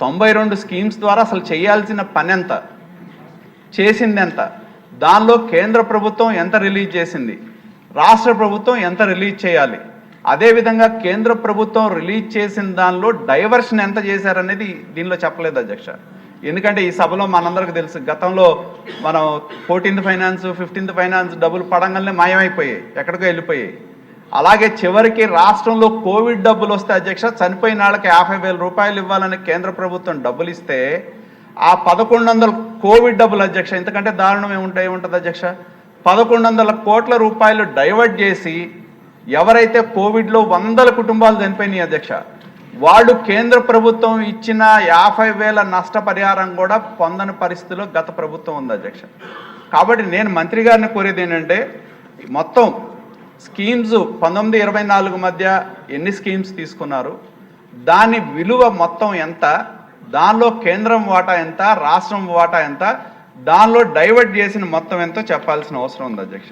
92 schemes ద్వారా అసలు చేయాల్సిన పని ఎంత, చేసింది ఎంత, దానిలో కేంద్ర ప్రభుత్వం ఎంత రిలీజ్ చేసింది, రాష్ట్ర ప్రభుత్వం ఎంత రిలీజ్ చేయాలి, అదేవిధంగా కేంద్ర ప్రభుత్వం రిలీజ్ చేసిన దానిలో డైవర్షన్ ఎంత చేశారనేది దీనిలో చెప్పలేదు అధ్యక్ష. ఎందుకంటే ఈ సభలో మనందరికీ తెలుసు, గతంలో మనం 14th ఫైనాన్స్ 15th ఫైనాన్స్ డబ్బులు పడంగానే మాయమైపోయాయి, ఎక్కడికో వెళ్ళిపోయాయి. అలాగే చివరికి రాష్ట్రంలో కోవిడ్ డబ్బులు వస్తే అధ్యక్ష, చనిపోయిన వాళ్ళకి 50,000 రూపాయలు ఇవ్వాలని కేంద్ర ప్రభుత్వం డబ్బులు ఇస్తే ఆ 1100 కోవిడ్ డబ్బులు అధ్యక్ష, ఇంతకంటే దారుణం ఏముంటుంది అధ్యక్ష, 1100 కోట్ల రూపాయలు డైవర్ట్ చేసి ఎవరైతే కోవిడ్లో 100 కుటుంబాలు చనిపోయినాయి అధ్యక్ష, వాళ్ళు కేంద్ర ప్రభుత్వం ఇచ్చిన 50,000 నష్టపరిహారం కూడా పొందని పరిస్థితిలో గత ప్రభుత్వం ఉంది అధ్యక్ష. కాబట్టి నేను మంత్రి గారిని కోరేది ఏంటంటే, మొత్తం స్కీమ్స్ 19-24 మధ్య ఎన్ని స్కీమ్స్ తీసుకున్నారు, దాని విలువ మొత్తం ఎంత, దానిలో కేంద్రం వాటా ఎంత, రాష్ట్రం వాటా ఎంత, దానిలో డైవర్ట్ చేసిన మొత్తం ఎంతో చెప్పాల్సిన అవసరం ఉంది అధ్యక్ష.